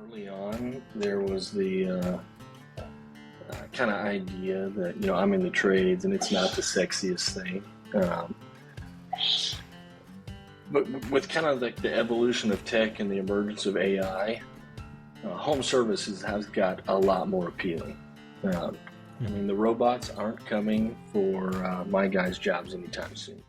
Early on, there was the kind of idea that, I'm in the trades and it's not the sexiest thing. But with kind of like the evolution of tech and the emergence of AI, home services has got a lot more appealing. I mean, the robots aren't coming for my guys' jobs anytime soon.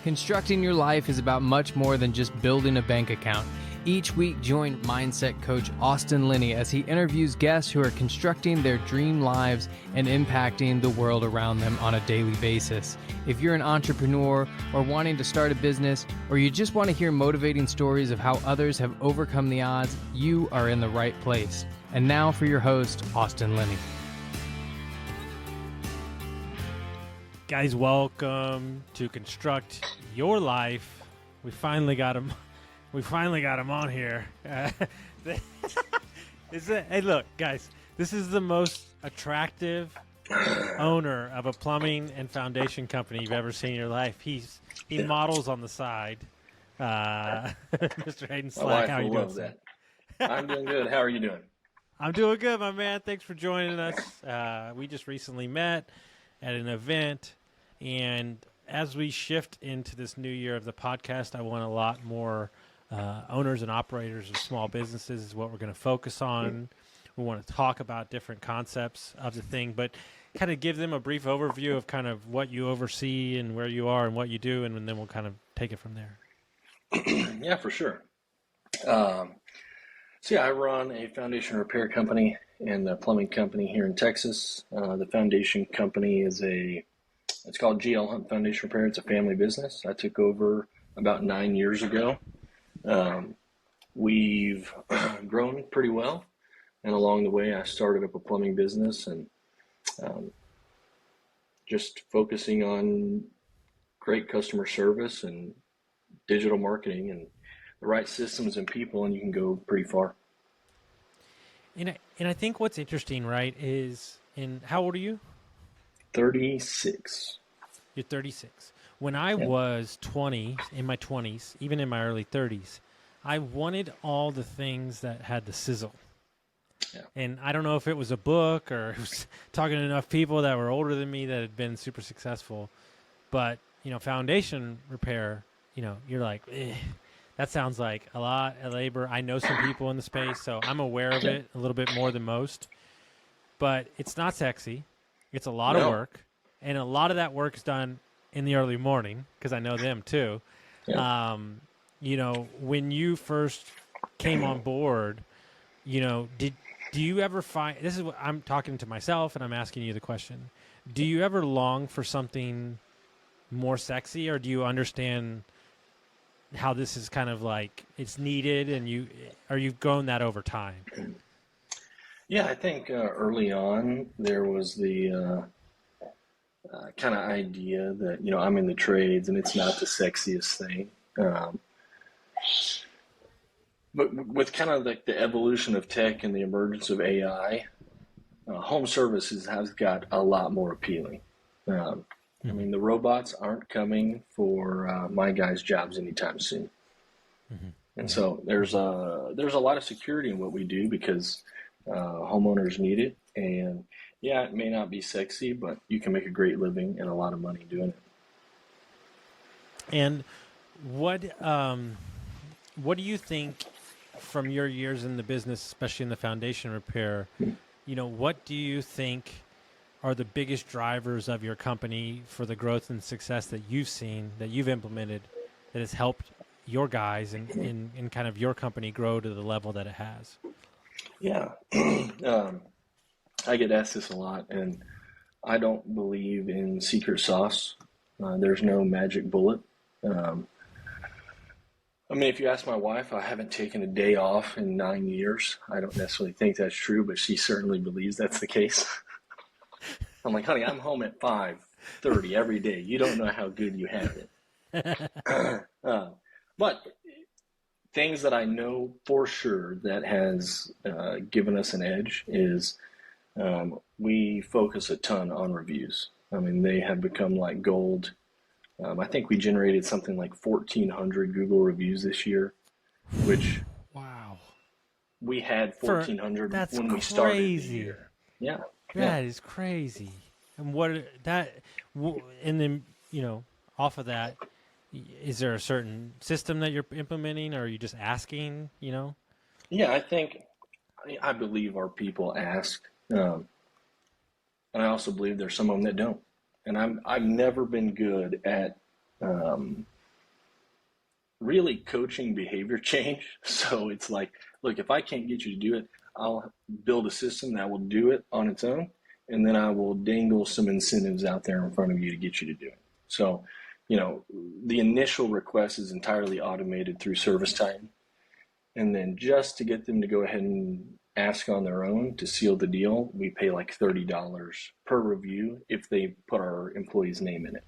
Constructing your life is about much more than just building a bank account. Each week, join mindset coach Austin Linney as he interviews guests who are constructing their dream lives and impacting the world around them on a daily basis. If you're an entrepreneur or wanting to start a business, or you just want to hear motivating stories of how others have overcome the odds, you are in the right place. And now for your host, Austin Linney. Guys, welcome to Construct Your Life. We finally got him. We finally got him on here. Hey, look, guys. This is the most attractive owner of a plumbing and foundation company you've ever seen in your life. He models on the side. Mr. Hayden Slack, how are you doing? That. I'm doing good. How are you doing? I'm doing good, my man. Thanks for joining us. We just recently met at an event, and as we shift into this new year of the podcast, I want a lot more owners and operators of small businesses is what we're going to focus on. We want to talk about different concepts of the thing, but kind of give them a brief overview of kind of what you oversee and where you are and what you do, and then we'll kind of take it from there. Yeah, for sure. I run a foundation repair company and a plumbing company here in Texas. The foundation company it's called GL Hunt Foundation Repair. It's a family business. I took over about 9 years ago. We've grown pretty well, and along the way I started up a plumbing business and just focusing on great customer service and digital marketing and the right systems and people, and you can go pretty far. And I think what's interesting, right, is how old are you? 36. You're 36. When I was 20, in my 20s, even in my early 30s, I wanted all the things that had the sizzle. Yeah. And I don't know if it was a book or it was talking to enough people that were older than me that had been super successful. But, foundation repair, you're like, that sounds like a lot of labor. I know some people in the space, so I'm aware of it a little bit more than most. But it's not sexy. It's a lot of work. And a lot of that work is done in the early morning, because I know them too. Yeah. When you first came on board, do you ever find, this is what I'm talking to myself and I'm asking you the question, do you ever long for something more sexy, or do you understand how this is kind of like it's needed, and you've grown that over time? Yeah, I think early on there was the kind of idea that, I'm in the trades and it's not the sexiest thing. But with kind of like the evolution of tech and the emergence of AI, home services has got a lot more appealing. I mean, the robots aren't coming for my guys' jobs anytime soon. Mm-hmm. And so there's a lot of security in what we do because homeowners need it. And yeah, it may not be sexy, but you can make a great living and a lot of money doing it. And what do you think from your years in the business, especially in the foundation repair, what do you think are the biggest drivers of your company for the growth and success that you've seen, that you've implemented, that has helped your guys and kind of your company grow to the level that it has? Yeah. I get asked this a lot, and I don't believe in secret sauce. There's no magic bullet. If you ask my wife, I haven't taken a day off in 9 years. I don't necessarily think that's true, but she certainly believes that's the case. I'm like, honey, I'm home at 5:30 every day. You don't know how good you have it. But things that I know for sure that has given us an edge is we focus a ton on reviews. They have become like gold. I think we generated something like 1,400 Google reviews this year, which wow, We had 1,400 That's when we started the crazy. year. Yeah. That is crazy. And and then, off of that, is there a certain system that you're implementing, or are you just asking, Yeah, I believe our people ask, and I also believe there's some of them that don't. And I've never been good at really coaching behavior change. So it's like, look, if I can't get you to do it, I'll build a system that will do it on its own, and then I will dangle some incentives out there in front of you to get you to do it. So, the initial request is entirely automated through ServiceTitan. And then just to get them to go ahead and ask on their own to seal the deal, we pay like $30 per review if they put our employee's name in it.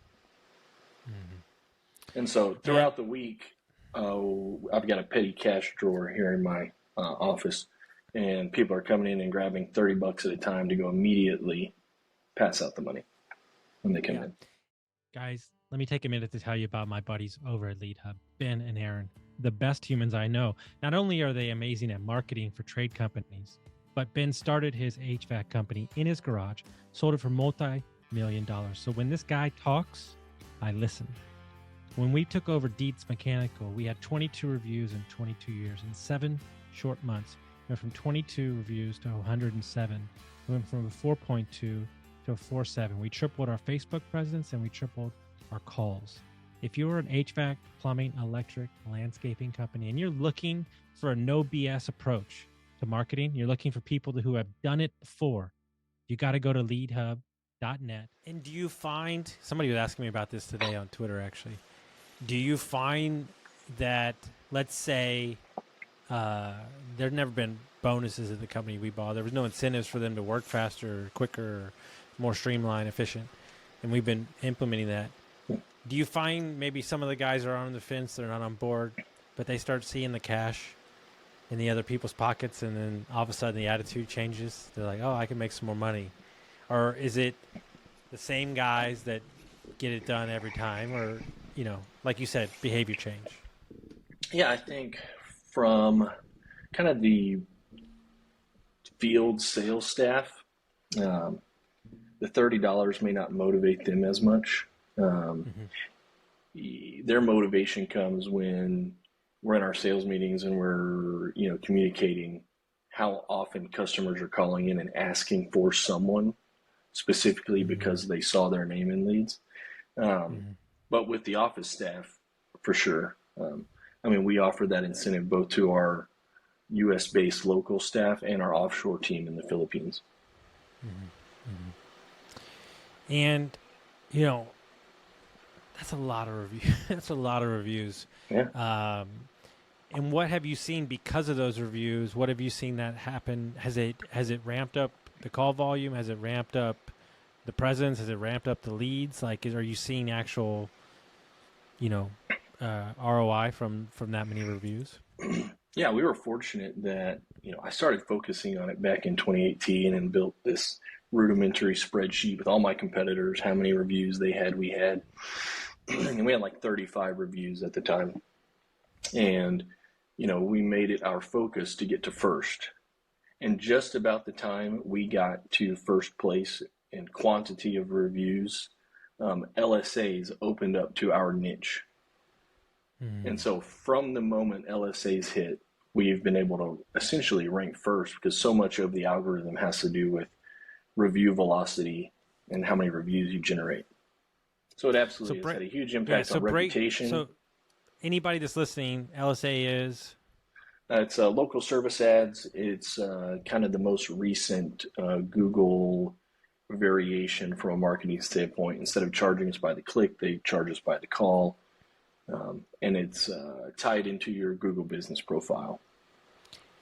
Mm-hmm. And so throughout the week, I've got a petty cash drawer here in my office, and people are coming in and grabbing $30 at a time to go immediately pass out the money when they come in. Guys, let me take a minute to tell you about my buddies over at Lead Hub, Ben and Aaron, the best humans I know. Not only are they amazing at marketing for trade companies, but Ben started his HVAC company in his garage, sold it for multi-million dollars. So when this guy talks, I listen. When we took over Dietz Mechanical, we had 22 reviews in 22 years. In 7 short months, we went from 22 reviews to 107. We went from a 4.2 to a 4.7. We tripled our Facebook presence, and we tripled our calls. If you're an HVAC, plumbing, electric, landscaping company, and you're looking for a no BS approach to marketing, you're looking for people who have done it before, you got to go to leadhub.net. And do you find, somebody was asking me about this today on Twitter, actually. Do you find that, let's say, there's never been bonuses at the company we bought. There was no incentives for them to work faster, or quicker, or more streamlined, efficient. And we've been implementing that. Do you find maybe some of the guys are on the fence, they're not on board, but they start seeing the cash in the other people's pockets, and then all of a sudden the attitude changes? They're like, oh, I can make some more money. Or is it the same guys that get it done every time? Or, like you said, behavior change? Yeah, I think from kind of the field sales staff, the $30 may not motivate them as much. Their motivation comes when we're in our sales meetings and we're, communicating how often customers are calling in and asking for someone specifically because they saw their name in leads. But with the office staff, for sure. We offer that incentive both to our U.S.-based local staff and our offshore team in the Philippines. And, that's a lot of reviews. That's a lot of reviews. Yeah. And what have you seen because of those reviews? What have you seen that happen? Has it ramped up the call volume? Has it ramped up the presence? Has it ramped up the leads? Like, are you seeing actual, ROI from that many reviews? Yeah, we were fortunate that, I started focusing on it back in 2018 and built this rudimentary spreadsheet with all my competitors, how many reviews they had, we had. And we had like 35 reviews at the time. And, we made it our focus to get to first. And just about the time we got to first place in quantity of reviews, LSAs opened up to our niche. And so from the moment LSAs hit, we've been able to essentially rank first because so much of the algorithm has to do with review velocity and how many reviews you generate. So it absolutely has had a huge impact on reputation. So anybody that's listening, LSA is? It's local service ads. It's kind of the most recent Google variation from a marketing standpoint. Instead of charging us by the click, they charge us by the call. And it's tied into your Google business profile.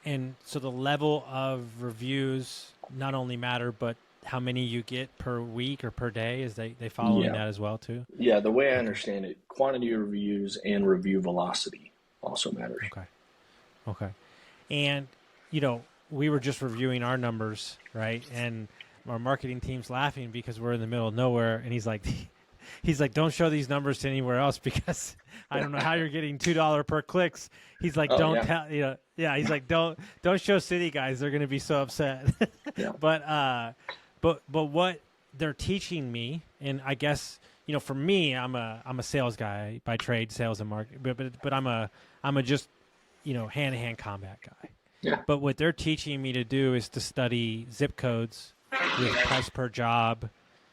And so the level of reviews not only matter, but how many you get per week or per day, is they following that as well too? Yeah, the way I understand it, quantity of reviews and review velocity also matters. Okay. And, we were just reviewing our numbers, right? And our marketing team's laughing because we're in the middle of nowhere. And he's like, he's like, don't show these numbers to anywhere else because I don't know how you're getting $2 per clicks. He's like, don't tell, he's like, don't show city guys. They're going to be so upset. Yeah. But what they're teaching me, and I guess, for me, I'm a sales guy by trade, sales and marketing, but I'm a just, hand-to-hand combat guy. Yeah. But what they're teaching me to do is to study zip codes with price per job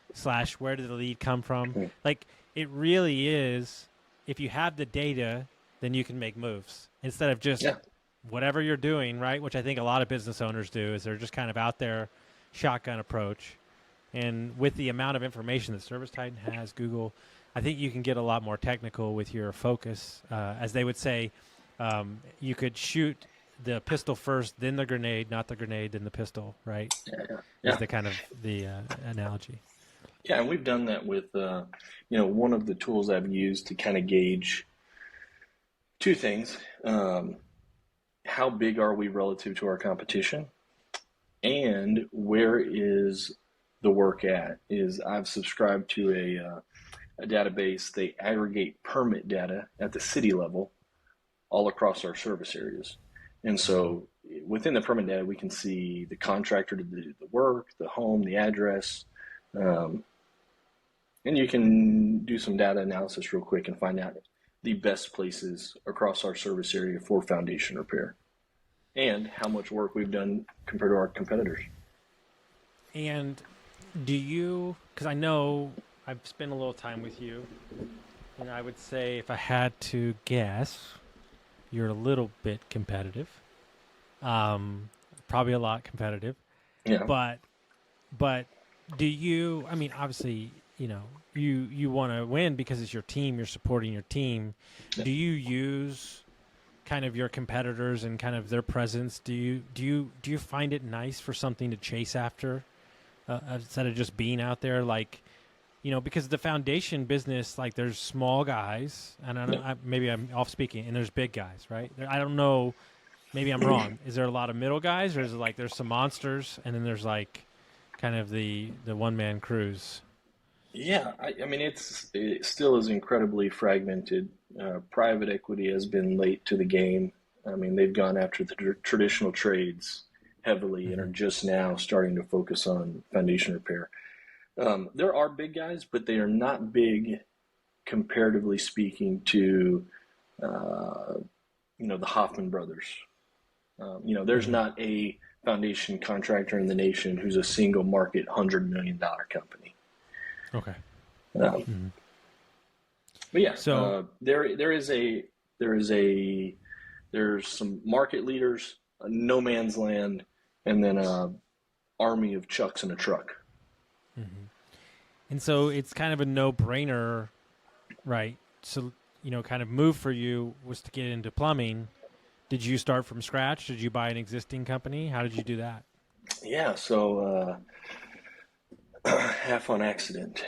/ where did the lead come from? Like, it really is, if you have the data, then you can make moves instead of just whatever you're doing, right? Which I think a lot of business owners do, is they're just kind of out there, shotgun approach. And with the amount of information that ServiceTitan has, Google, I think you can get a lot more technical with your focus. As they would say, you could shoot the pistol first, then the grenade, not the grenade, then the pistol, right? Yeah. Is the kind of the analogy. Yeah, and we've done that with, one of the tools I've used to kind of gauge two things. How big are we relative to our competition? And where is the work at? Is I've subscribed to a database. They aggregate permit data at the city level all across our service areas. And so within the permit data, we can see the contractor to do the work, the home, the address, and you can do some data analysis real quick and find out the best places across our service area for foundation repair and how much work we've done compared to our competitors. And do you, because I know I've spent a little time with you, and I would say if I had to guess, you're a little bit competitive, probably a lot competitive. Yeah. But do you? I mean, obviously, you want to win because it's your team. You're supporting your team. Yeah. Do you use kind of your competitors and kind of their presence? Do you find it nice for something to chase after instead of just being out there like? Because the foundation business, like there's small guys, and maybe I'm off speaking, and there's big guys, right? I don't know, maybe I'm wrong. Is there a lot of middle guys, or is it like there's some monsters, and then there's like kind of the one-man crews? Yeah, I mean, it still is incredibly fragmented. Private equity has been late to the game. I mean, they've gone after the traditional trades heavily and are just now starting to focus on foundation repair. There are big guys, but they are not big, comparatively speaking, to, the Hoffman brothers. There's not a foundation contractor in the nation who's a single market $100 million company. Okay. But yeah, so there's some market leaders, no man's land, and then a army of chucks in a truck. Mm-hmm. And so it's kind of a no-brainer, right? So, kind of move for you was to get into plumbing. Did you start from scratch? Did you buy an existing company? How did you do that? Yeah, so half on accident.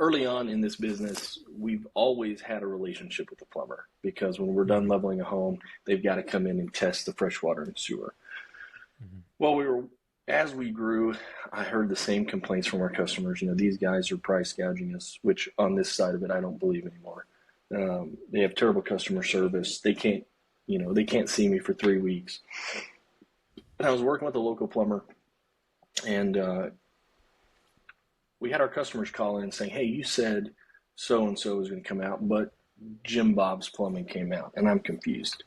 Early on in this business, we've always had a relationship with the plumber because when we're done leveling a home, they've got to come in and test the fresh water and sewer. Mm-hmm. Well, as we grew, I heard the same complaints from our customers. These guys are price gouging us, which on this side of it, I don't believe anymore. They have terrible customer service. They can't see me for 3 weeks. And I was working with a local plumber, and we had our customers call in saying, hey, you said so-and-so was going to come out, but Jim Bob's Plumbing came out, and I'm confused.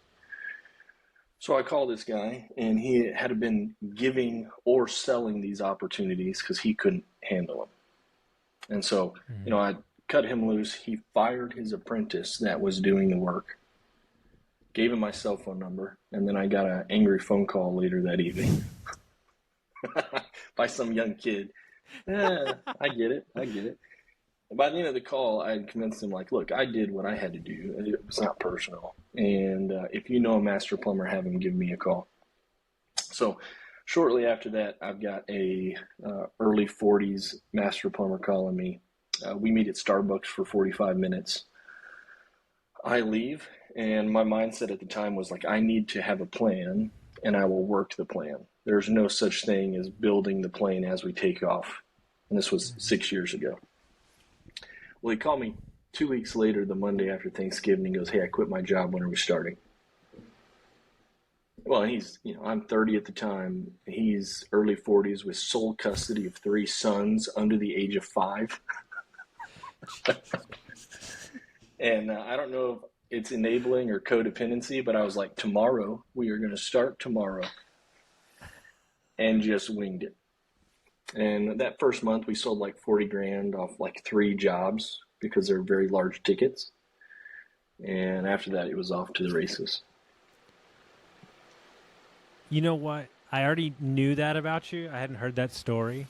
So I called this guy, and he had been giving or selling these opportunities because he couldn't handle them. And so, I cut him loose. He fired his apprentice that was doing the work, gave him my cell phone number, and then I got an angry phone call later that evening by some young kid. I get it. By the end of the call, I had convinced him, look, I did what I had to do. It was not personal. And if you know a master plumber, have him give me a call. So shortly after that, I've got a early 40s master plumber calling me. We meet at Starbucks for 45 minutes. I leave, and my mindset at the time was I need to have a plan and I will work the plan. There's no such thing as building the plane as we take off. And this was 6 years ago. Well, he called me 2 weeks later, the Monday after Thanksgiving. He goes, "Hey, I quit my job. When are we starting?" Well, I'm 30 at the time. He's early 40s with sole custody of 3 sons under the age of 5. And I don't know if it's enabling or codependency, but I was like, tomorrow, we are going to start tomorrow. And just winged it. And that first month, we sold like 40 grand off like 3 jobs because they're very large tickets. And after that, it was off to the races. You know what? I already knew that about you. I hadn't heard that story,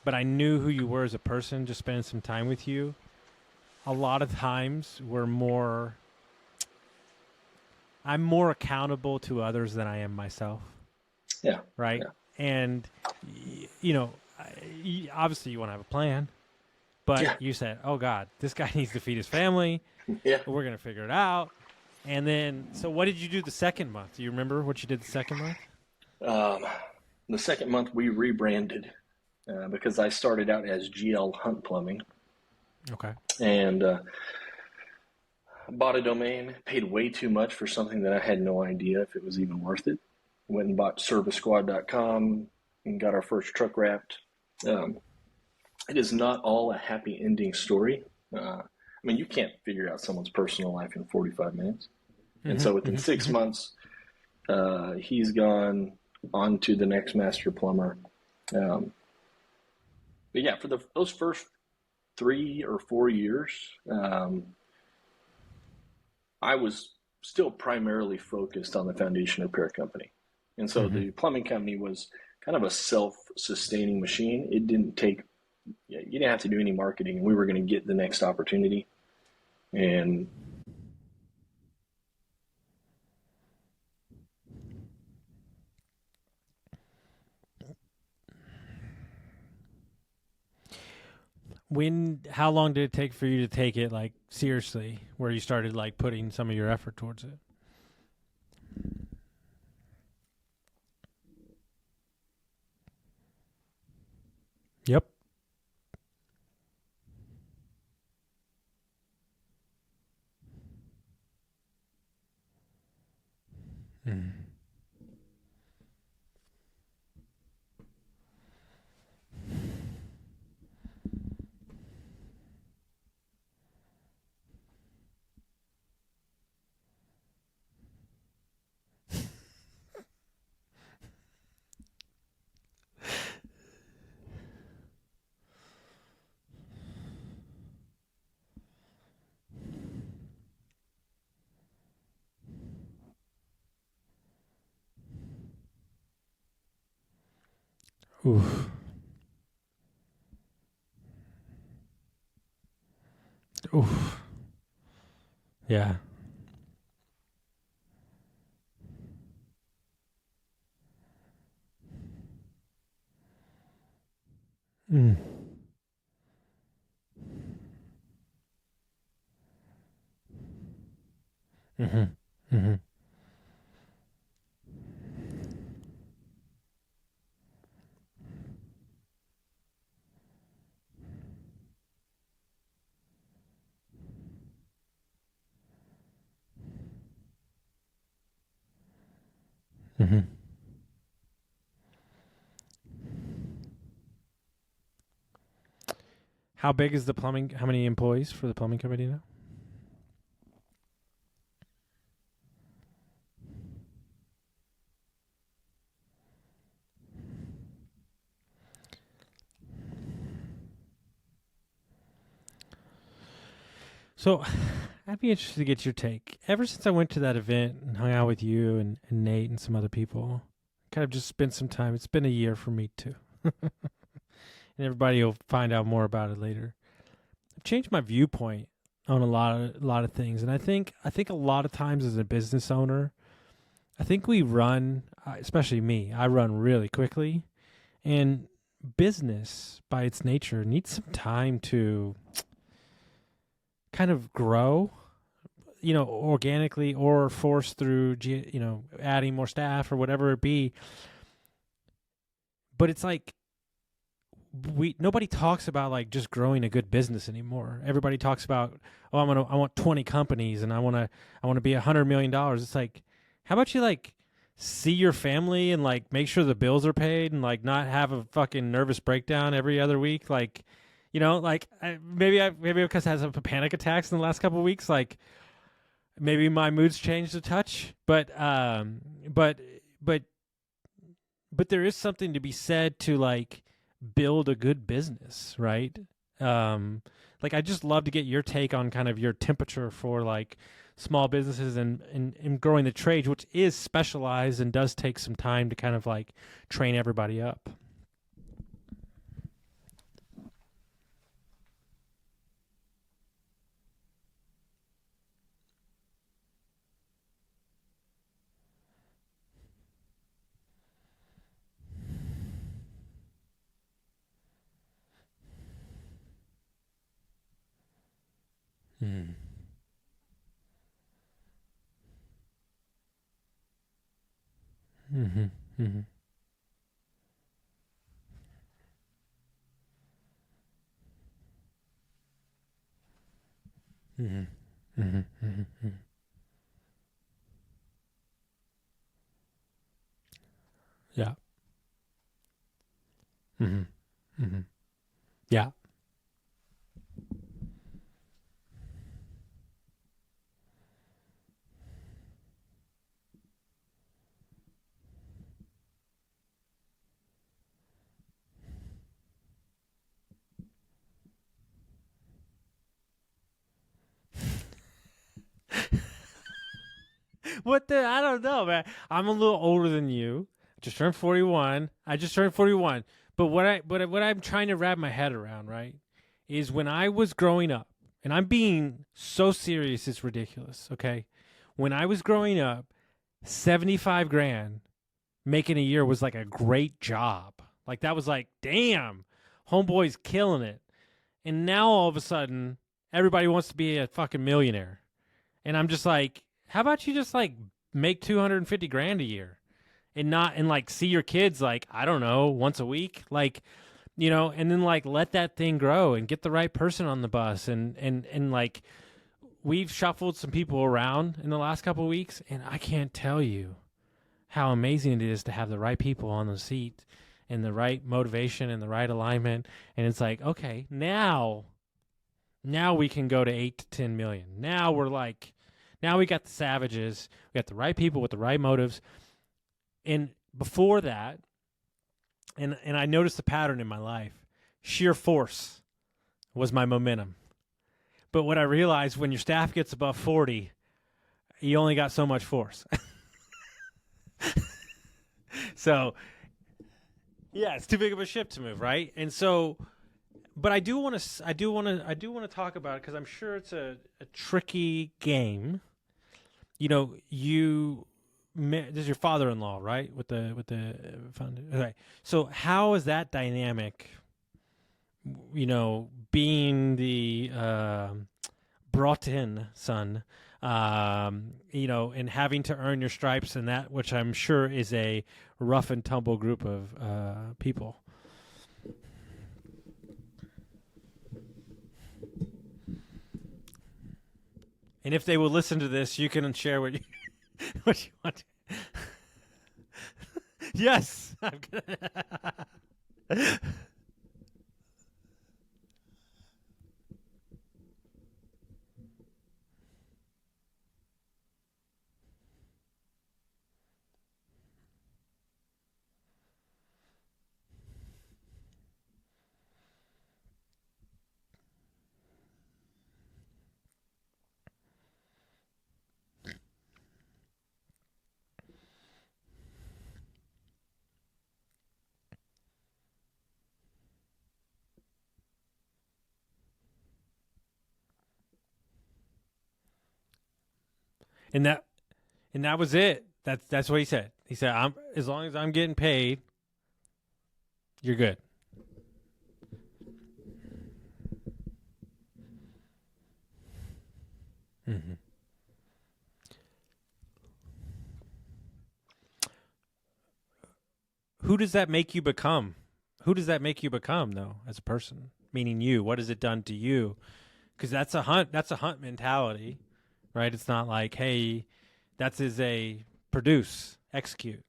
but I knew who you were as a person, just spending some time with you. A lot of times I'm more accountable to others than I am myself. Yeah. Right. Yeah. And, obviously you want to have a plan, but you said, oh God, this guy needs to feed his family. Yeah. We're going to figure it out. And then, so what did you do the second month? Do you remember what you did the second month? The second month we rebranded because I started out as GL Hunt Plumbing. Okay. And bought a domain, paid way too much for something that I had no idea if it was even worth it. Went and bought ServicesSquad.com and got our first truck wrapped. It is not all a happy ending story. You can't figure out someone's personal life in 45 minutes. And so within 6 months, he's gone on to the next master plumber. But yeah, for those first 3 or 4 years, I was still primarily focused on the foundation repair company. And so the plumbing company was kind of a self-sustaining machine. It didn't take, you didn't have to do any marketing, and we were going to get the next opportunity. And how long did it take for you to take it like seriously, where you started like putting some of your effort towards it? Yep. Oof. Oof. Yeah. Mm. Mm-hmm. Mm-hmm. Mm-hmm. How big is the plumbing? How many employees for the plumbing company now? So I'd be interested to get your take. Ever since I went to that event and hung out with you and Nate and some other people, kind of just spent some time. It's been a year for me too. And everybody will find out more about it later. I've changed my viewpoint on a lot of things. And I think a lot of times as a business owner, I think we run, especially me, I run really quickly. And business by its nature needs some time to kind of grow. organically or forced through, adding more staff or whatever it be. But it's like nobody talks about like just growing a good business anymore. Everybody talks about, I want 20 companies and I want to be $100 million. It's like, how about you like see your family and like make sure the bills are paid and like not have a fucking nervous breakdown every other week? Like, maybe because I had some panic attacks in the last couple of weeks, like maybe my mood's changed a touch, but there is something to be said to like build a good business, right? Like I just love to get your take on kind of your temperature for like small businesses and growing the trade, which is specialized and does take some time to kind of like train everybody up. Mm. Mm-hmm. Mm-hmm. Mm-hmm. Mm-hmm. Mm-hmm. Yeah. Mm-hmm. Mm-hmm. Yeah. I don't know, man. I'm a little older than you. I just turned 41. But what I'm trying to wrap my head around, right, is when I was growing up, and I'm being so serious, it's ridiculous, okay? When I was growing up, 75 grand making a year was like a great job. Like that was like, damn, homeboy's killing it. And now all of a sudden, everybody wants to be a fucking millionaire. And I'm just like, how about you just like make 250 grand a year and like see your kids like, I don't know, once a week, like, and then like let that thing grow and get the right person on the bus. And like we've shuffled some people around in the last couple of weeks, and I can't tell you how amazing it is to have the right people on the seat and the right motivation and the right alignment. And it's like, okay, now we can go to 8 to 10 million. Now we got the savages. We got the right people with the right motives. And before that, and I noticed the pattern in my life, sheer force was my momentum. But what I realized, when your staff gets above 40, you only got so much force. So, yeah, it's too big of a ship to move, right? And so, but I do want to talk about it because I'm sure it's a tricky game. This is your father-in-law, right? With the founder. Okay. So how is that dynamic? Being the brought-in son, and having to earn your stripes, and that, which I'm sure is a rough and tumble group of people. And if they will listen to this, you can share what you want. Yes. And that was it. That's what he said. He said, as long as I'm getting paid, you're good. Mm-hmm. who does that make you become? Who does that make you become, though, as a person? Meaning you. What has it done to you? Because that's a hunt. That's a hunt mentality, right? It's not like, hey, that's is a produce, execute.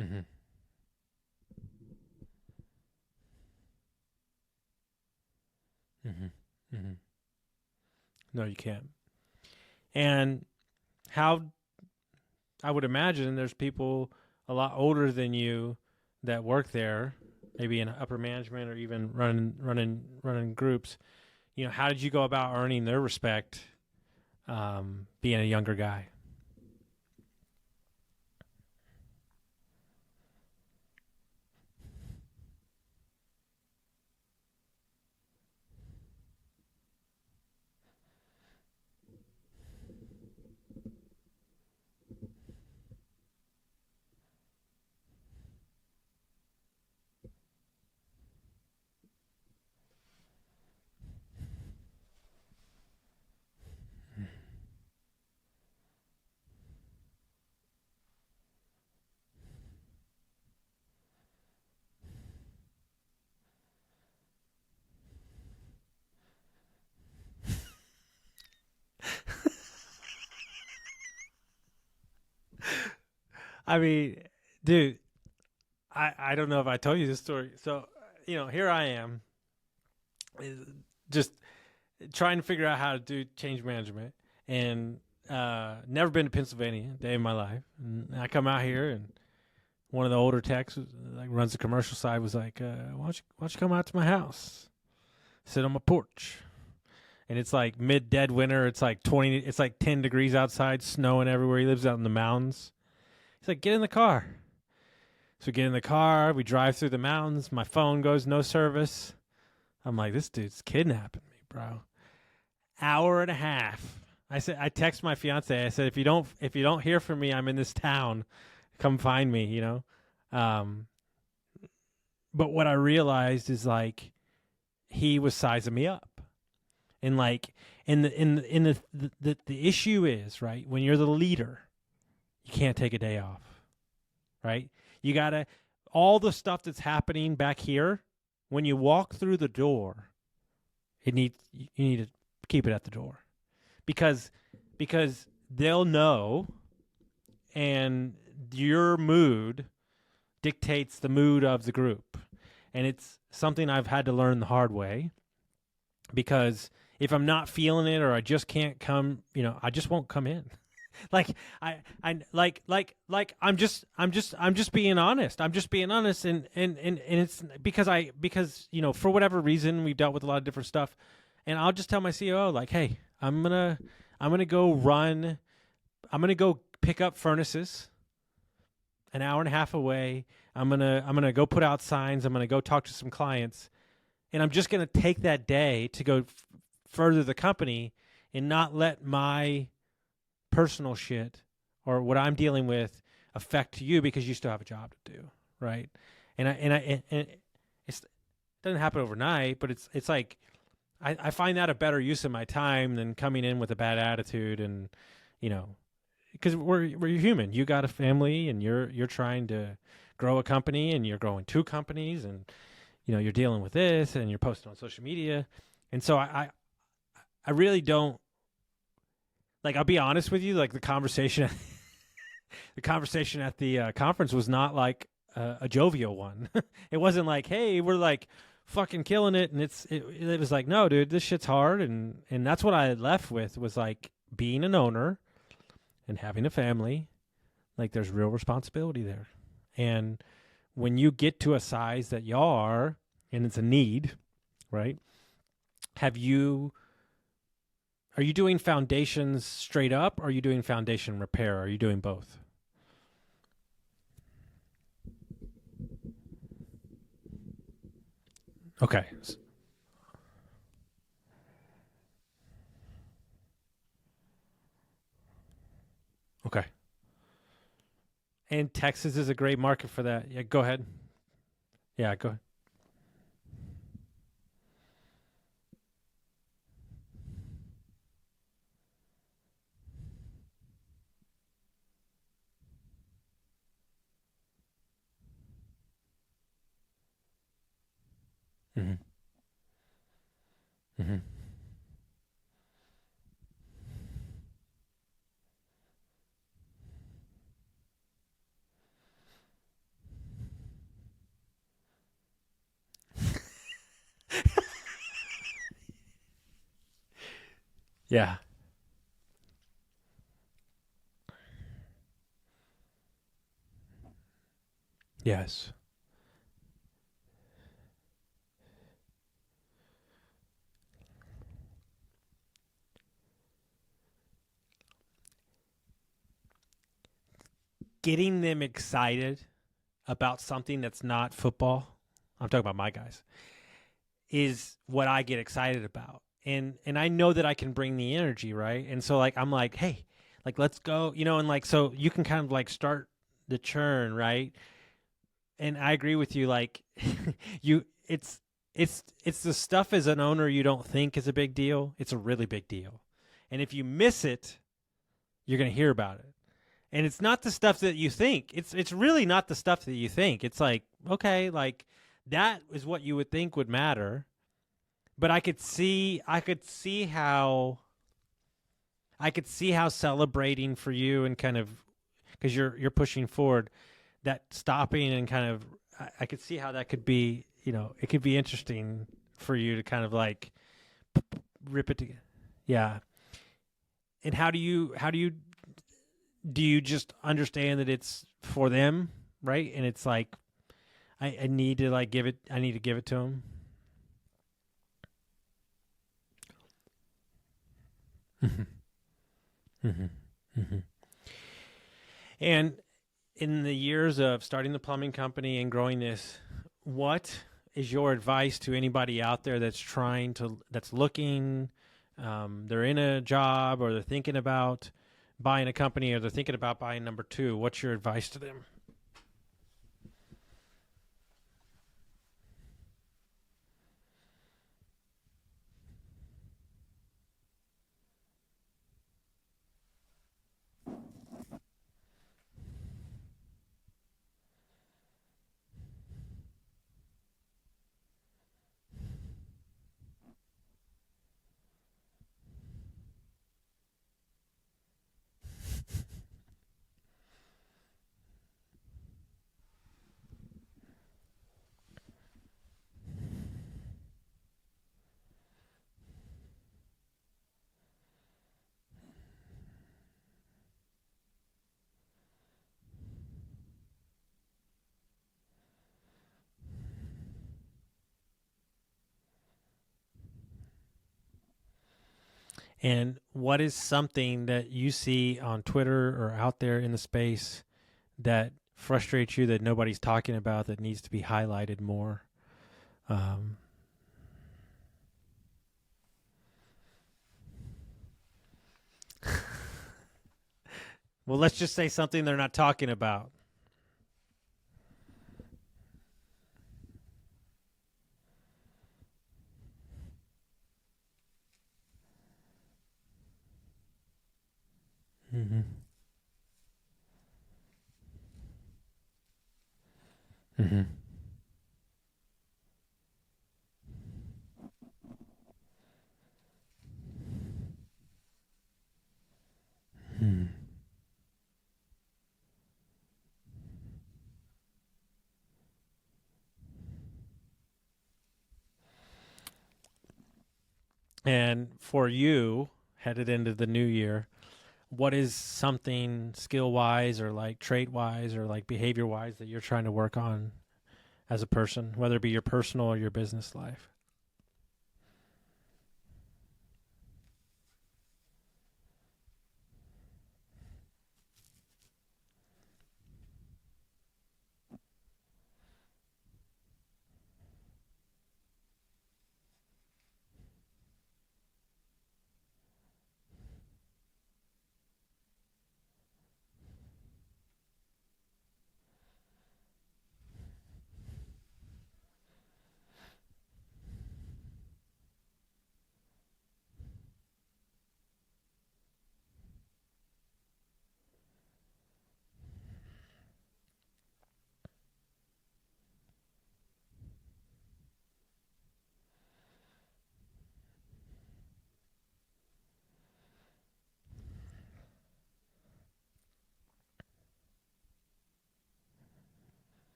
Mm-hmm. Mm-hmm. Mm-hmm. No, you can't. And how I would imagine there's people a lot older than you that work there, maybe in upper management or even running groups. You know, how did you go about earning their respect, being a younger guy? I mean, dude, I don't know if I told you this story. So, you know, here I am, just trying to figure out how to do change management, and never been to Pennsylvania a day in my life. And I come out here, and one of the older techs, like runs the commercial side, was like, why don't you come out to my house, sit on my porch? And it's like mid dead winter. It's like 10 degrees outside, snowing everywhere. He lives out in the mountains. He's like, get in the car. So we get in the car. We drive through the mountains. My phone goes no service. I'm like, this dude's kidnapping me, bro. Hour and a half. I text my fiance. I said, if you don't hear from me, I'm in this town. Come find me, you know. But what I realized is like he was sizing me up. And like the issue is, right, when you're the leader, you can't take a day off. Right? You gotta, all the stuff that's happening back here, when you walk through the door, you need to keep it at the door. Because they'll know, and your mood dictates the mood of the group. And it's something I've had to learn the hard way, because if I'm not feeling it or I just can't come, you know, I just won't come in. I'm just being honest. I'm just being honest, and it's because you know, for whatever reason, we've dealt with a lot of different stuff, and I'll just tell my COO, like, hey, I'm gonna go pick up furnaces an hour and a half away. I'm gonna go put out signs. I'm gonna go talk to some clients, and I'm just gonna take that day to go further the company and not let my personal shit or what I'm dealing with affect you, because you still have a job to do, right? And it doesn't happen overnight, but it's like I find that a better use of my time than coming in with a bad attitude. And you know, because we're human. You got a family, and you're trying to grow a company, and you're growing two companies, and you know, you're dealing with this, and you're posting on social media. And so I really don't, like, I'll be honest with you, like the conversation at the conference was not like a jovial one. It wasn't like, hey, we're like, fucking killing it. And it was like, no, dude, this shit's hard. And that's what I left with was like being an owner and having a family. Like there's real responsibility there. And when you get to a size that you are, and it's a need, right? Are you doing foundations straight up? Or are you doing foundation repair? Or are you doing both? Okay. Okay. And Texas is a great market for that. Yeah, go ahead. Yeah, go ahead. Mm-hmm. Mm-hmm. Yeah. Yes. Getting them excited about something that's not football, I'm talking about my guys, is what I get excited about. And I know that I can bring the energy, right? And so like I'm like, hey, like let's go, and like so you can kind of like start the churn, right? And I agree with you, like it's the stuff as an owner you don't think is a big deal. It's a really big deal. And if you miss it, you're going to hear about it. And it's not the stuff that you think. It's really not the stuff that you think. It's like, okay, like that is what you would think would matter. But I could see how celebrating for you and kind of because you're pushing forward, that stopping and kind of I could see how that could be, it could be interesting for you to kind of like rip it together. Yeah. And how do you just understand that it's for them, right? And it's like I need to like give it to them. Mm-hmm. Mm-hmm. Mm-hmm. And in the years of starting the plumbing company and growing this, what is your advice to anybody out there that's looking, they're in a job or they're thinking about buying a company or they're thinking about buying number two? What's your advice to them? And what is something that you see on Twitter or out there in the space that frustrates you that nobody's talking about that needs to be highlighted more? Well, let's just say something they're not talking about. Mm-hmm. Mm-hmm. Hmm. And for you, headed into the new year, what is something skill-wise or like trait-wise or like behavior-wise that you're trying to work on as a person, whether it be your personal or your business life?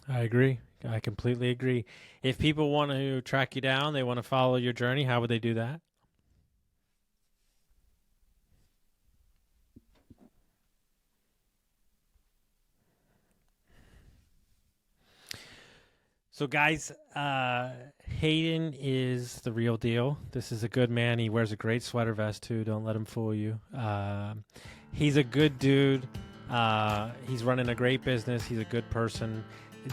I agree. I completely agree. If people want to track you down, they want to follow your journey, how would they do that? So, guys, Hayden is the real deal. This is a good man. He wears a great sweater vest, too. Don't let him fool you. He's a good dude. He's running a great business. He's a good person.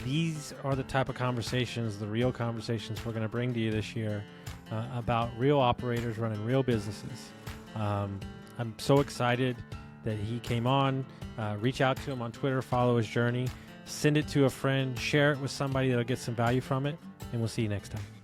These are the type of conversations, the real conversations we're going to bring to you this year about real operators running real businesses. I'm so excited that he came on. Reach out to him on Twitter, follow his journey, send it to a friend, share it with somebody that'll get some value from it, and we'll see you next time.